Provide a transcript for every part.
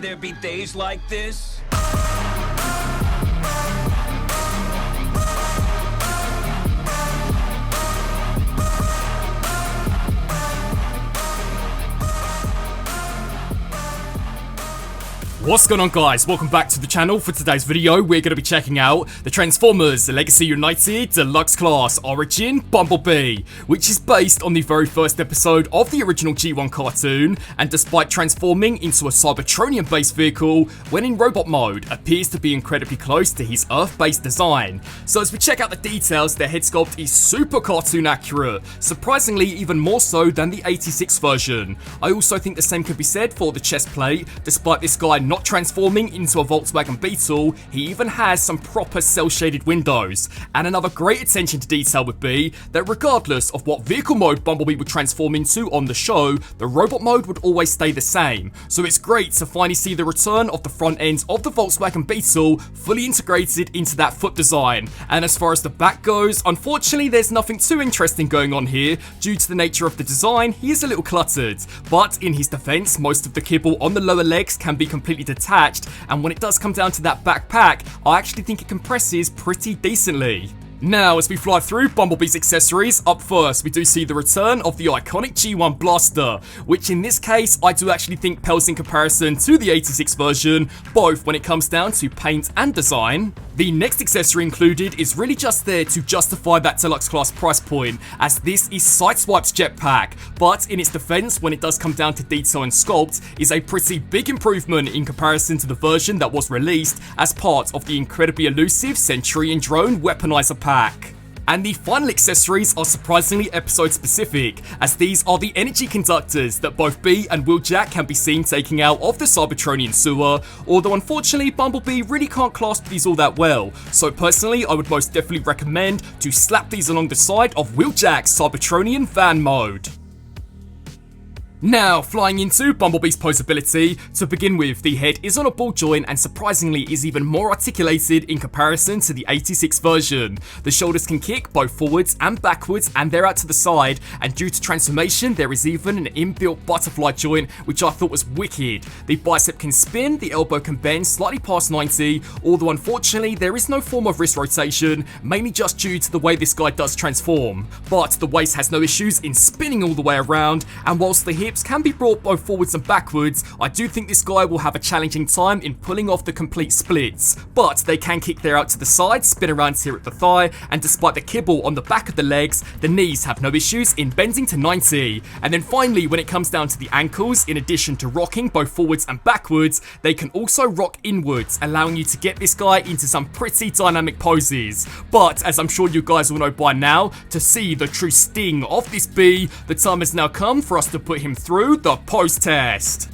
there be days like this? What's going on, guys? Welcome back to the channel. For today's video, we're going to be checking out the Transformers Legacy United Deluxe Class Origin Bumblebee, which is based on the very first episode of the original G1 cartoon, and despite transforming into a Cybertronian-based vehicle, when in robot mode, appears to be incredibly close to his Earth-based design. So as we check out the details, their head sculpt is super cartoon accurate, surprisingly even more so than the 86 version. I also think the same could be said for the chest plate. Despite this guy not transforming into a Volkswagen Beetle, he even has some proper cel-shaded windows. And another great attention to detail would be that regardless of what vehicle mode Bumblebee would transform into on the show, the robot mode would always stay the same. So it's great to finally see the return of the front end of the Volkswagen Beetle fully integrated into that foot design. And as far as the back goes, unfortunately there's nothing too interesting going on here. Due to the nature of the design, he is a little cluttered. But in his defense, most of the kibble on the lower legs can be completely detached, and when it does come down to that backpack, I actually think it compresses pretty decently. Now, as we fly through Bumblebee's accessories, up first we do see the return of the iconic G1 blaster, which in this case I do actually think pales in comparison to the 86 version, both when it comes down to paint and design. The next accessory included is really just there to justify that deluxe class price point, as this is Sideswipe's jetpack, but in its defense, when it does come down to detail and sculpt, is a pretty big improvement in comparison to the version that was released as part of the incredibly elusive Centurion drone weaponizer pack. And the final accessories are surprisingly episode specific, as these are the energy conductors that both Bee and Wheeljack can be seen taking out of the Cybertronian sewer, although unfortunately Bumblebee really can't clasp these all that well, so personally I would most definitely recommend to slap these along the side of Wheeljack's Cybertronian van mode. Now, flying into Bumblebee's posability, to begin with, the head is on a ball joint and surprisingly is even more articulated in comparison to the 86 version. The shoulders can kick both forwards and backwards, and they're out to the side, and due to transformation there is even an inbuilt butterfly joint, which I thought was wicked. The bicep can spin, the elbow can bend slightly past 90, although unfortunately there is no form of wrist rotation, mainly just due to the way this guy does transform. But the waist has no issues in spinning all the way around, and whilst the hips can be brought both forwards and backwards, I do think this guy will have a challenging time in pulling off the complete splits. But they can kick there out to the side, spin around here at the thigh, and despite the kibble on the back of the legs, the knees have no issues in bending to 90. And then finally, when it comes down to the ankles, in addition to rocking both forwards and backwards, they can also rock inwards, allowing you to get this guy into some pretty dynamic poses. But as I'm sure you guys will know by now, to see the true sting of this Bee, the time has now come for us to put him through the pose test.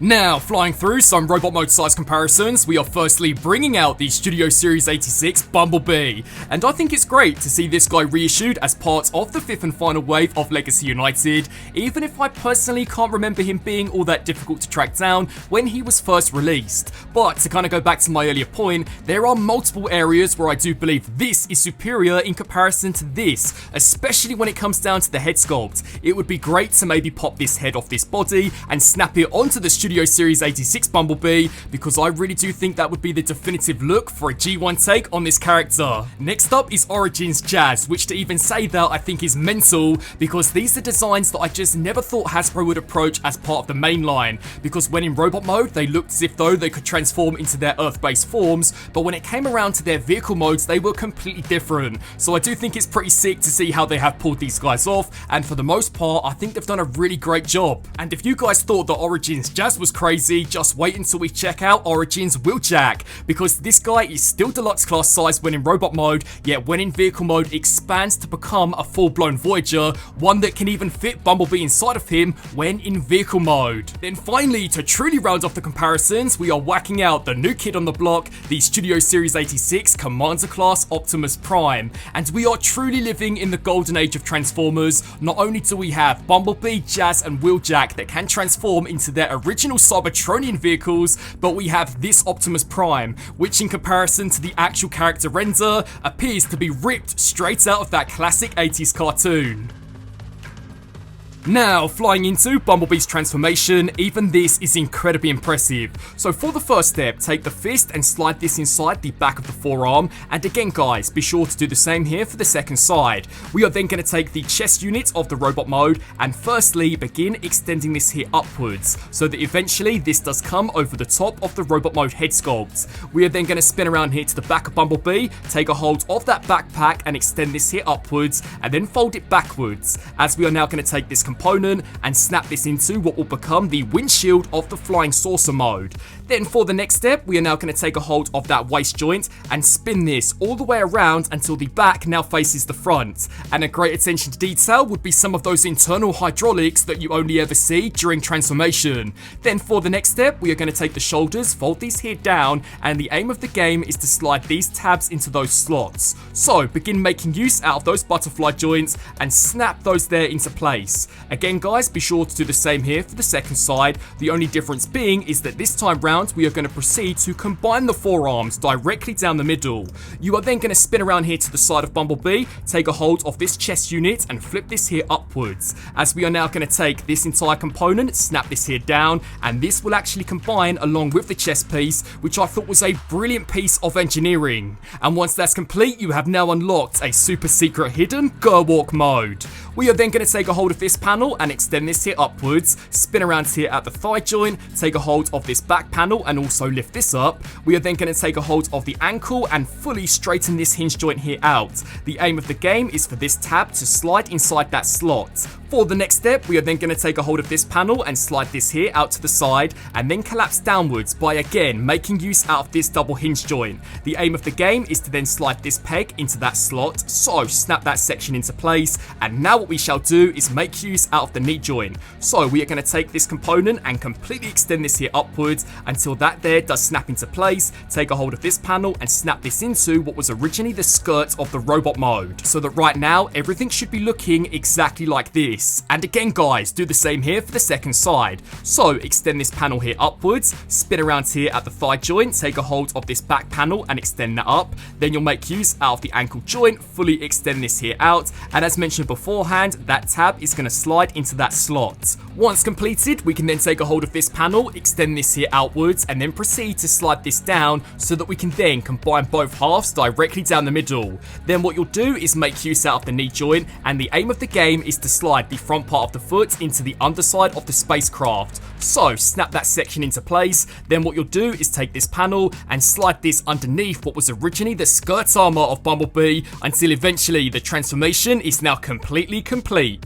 Now, flying through some robot mode size comparisons, we are firstly bringing out the Studio Series 86 Bumblebee, and I think it's great to see this guy reissued as part of the fifth and final wave of Legacy United, even if I personally can't remember him being all that difficult to track down when he was first released. But to kind of go back to my earlier point, there are multiple areas where I do believe this is superior in comparison to this, especially when it comes down to the head sculpt. It would be great to maybe pop this head off this body and snap it onto the Studio Series 86 Bumblebee, because I really do think that would be the definitive look for a G1 take on this character. Next up is Origins Jazz, which to even say that I think is mental, because these are designs that I just never thought Hasbro would approach as part of the main line, because when in robot mode they looked as if though they could transform into their Earth-based forms, but when it came around to their vehicle modes they were completely different. So I do think it's pretty sick to see how they have pulled these guys off, and for the most part I think they've done a really great job. And if you guys thought that Origins Jazz was crazy, just wait until we check out Origins Wheeljack, because this guy is still deluxe class size when in robot mode, yet when in vehicle mode expands to become a full-blown Voyager, one that can even fit Bumblebee inside of him when in vehicle mode. Then finally, to truly round off the comparisons, we are whacking out the new kid on the block, the Studio Series 86 Commander Class Optimus Prime, and we are truly living in the golden age of Transformers. Not only do we have Bumblebee, Jazz and Wheeljack that can transform into their original original Cybertronian vehicles, but we have this Optimus Prime, which in comparison to the actual character render, appears to be ripped straight out of that classic 80s cartoon. Now, flying into Bumblebee's transformation, even this is incredibly impressive. So for the first step, take the fist and slide this inside the back of the forearm, and again guys, be sure to do the same here for the second side. We are then going to take the chest unit of the robot mode, and firstly begin extending this here upwards, so that eventually this does come over the top of the robot mode head sculpt. We are then going to spin around here to the back of Bumblebee, take a hold of that backpack and extend this here upwards, and then fold it backwards, as we are now going to take this component and snap this into what will become the windshield of the flying saucer mode. Then for the next step, we are now going to take a hold of that waist joint and spin this all the way around until the back now faces the front. And a great attention to detail would be some of those internal hydraulics that you only ever see during transformation. Then for the next step, we are going to take the shoulders, fold these here down, and the aim of the game is to slide these tabs into those slots. So begin making use out of those butterfly joints and snap those there into place. Again guys, be sure to do the same here for the second side. The only difference being is that this time round we are going to proceed to combine the forearms directly down the middle. You are then going to spin around here to the side of Bumblebee, take a hold of this chest unit and flip this here upwards, as we are now going to take this entire component, snap this here down, and this will actually combine along with the chest piece, which I thought was a brilliant piece of engineering. And once that's complete, you have now unlocked a super secret hidden Gerwalk mode. We are then going to take a hold of this panel and extend this here upwards, spin around here at the thigh joint, take a hold of this back panel and also lift this up. We are then going to take a hold of the ankle and fully straighten this hinge joint here out. The aim of the game is for this tab to slide inside that slot. For the next step, we are then going to take a hold of this panel and slide this here out to the side and then collapse downwards by again making use out of this double hinge joint. The aim of the game is to then slide this peg into that slot, so snap that section into place, and now what we shall do is make use out of the knee joint. So we are going to take this component and completely extend this here upwards until that there does snap into place, take a hold of this panel and snap this into what was originally the skirt of the robot mode, so that right now everything should be looking exactly like this. And again guys, do the same here for the second side. So extend this panel here upwards, spin around here at the thigh joint, take a hold of this back panel and extend that up. Then you'll make use out of the ankle joint, fully extend this here out, and as mentioned beforehand, that tab is going to slide into that slot. Once completed, we can then take a hold of this panel, extend this here outwards, and then proceed to slide this down so that we can then combine both halves directly down the middle. Then what you'll do is make use out of the knee joint, and the aim of the game is to slide the front part of the foot into the underside of the spacecraft. So snap that section into place. Then what you'll do is take this panel and slide this underneath what was originally the skirt armor of Bumblebee until eventually the transformation is now completely complete.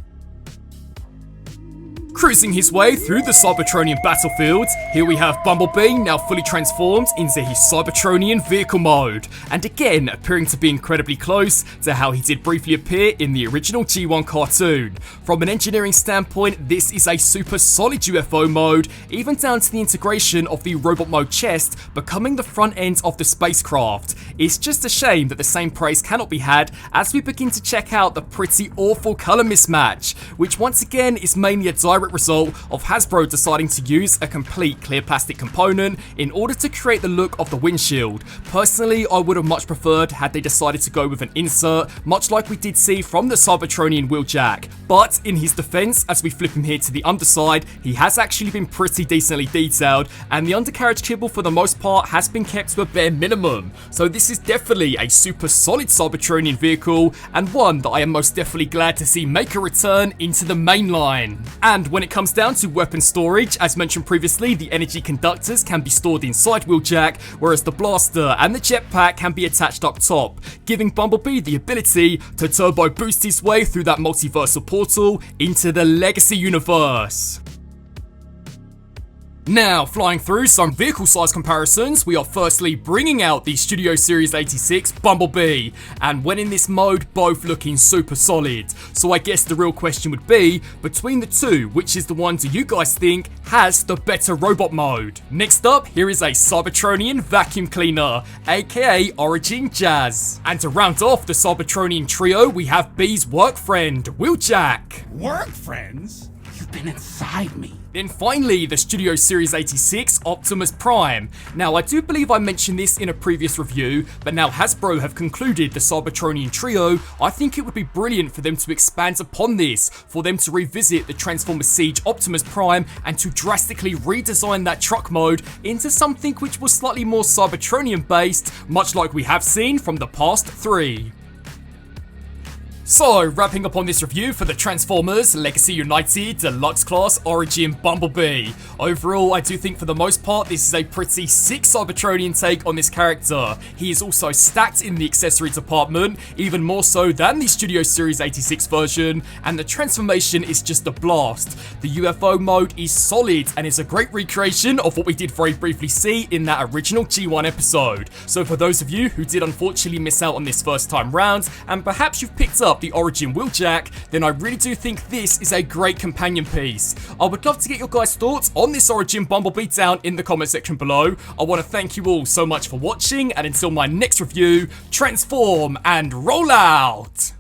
Cruising his way through the Cybertronian battlefield, here we have Bumblebee now fully transformed into his Cybertronian vehicle mode, and again appearing to be incredibly close to how he did briefly appear in the original G1 cartoon. From an engineering standpoint, this is a super solid UFO mode, even down to the integration of the robot mode chest becoming the front end of the spacecraft. It's just a shame that the same praise cannot be had as we begin to check out the pretty awful colour mismatch, which once again is mainly a direct result of Hasbro deciding to use a complete clear plastic component in order to create the look of the windshield. Personally, I would have much preferred had they decided to go with an insert, much like we did see from the Cybertronian Wheeljack. But in his defense, as we flip him here to the underside, he has actually been pretty decently detailed, and the undercarriage kibble for the most part has been kept to a bare minimum. So this is definitely a super solid Cybertronian vehicle, and one that I am most definitely glad to see make a return into the main line. And when it comes down to weapon storage, as mentioned previously, the energy conductors can be stored inside Wheeljack, whereas the blaster and the jetpack can be attached up top, giving Bumblebee the ability to turbo boost his way through that multiversal portal into the Legacy universe. Now, flying through some vehicle size comparisons, we are firstly bringing out the Studio Series 86 Bumblebee, and when in this mode, both looking super solid. So I guess the real question would be, between the two, which is the one do you guys think has the better robot mode? Next up, here is a Cybertronian vacuum cleaner, aka Origin Jazz. And to round off the Cybertronian trio, we have Bee's work friend, Wheeljack. Work friends? You've been inside me. Then finally, the Studio Series 86 Optimus Prime. Now, I do believe I mentioned this in a previous review, but now Hasbro have concluded the Cybertronian trio, I think it would be brilliant for them to expand upon this, for them to revisit the Transformers Siege Optimus Prime and to drastically redesign that truck mode into something which was slightly more Cybertronian based, much like we have seen from the past 3. So, wrapping up on this review for the Transformers Legacy United Deluxe Class Origin Bumblebee. Overall, I do think for the most part this is a pretty sick Cybertronian take on this character. He is also stacked in the accessory department, even more so than the Studio Series 86 version, and the transformation is just a blast. The UFO mode is solid and is a great recreation of what we did very briefly see in that original G1 episode. So for those of you who did unfortunately miss out on this first time round, and perhaps you've picked up the Origin Wheeljack, then I really do think this is a great companion piece. I would love to get your guys' thoughts on this Origin Bumblebee down in the comment section below. I want to thank you all so much for watching, and until my next review, transform and roll out!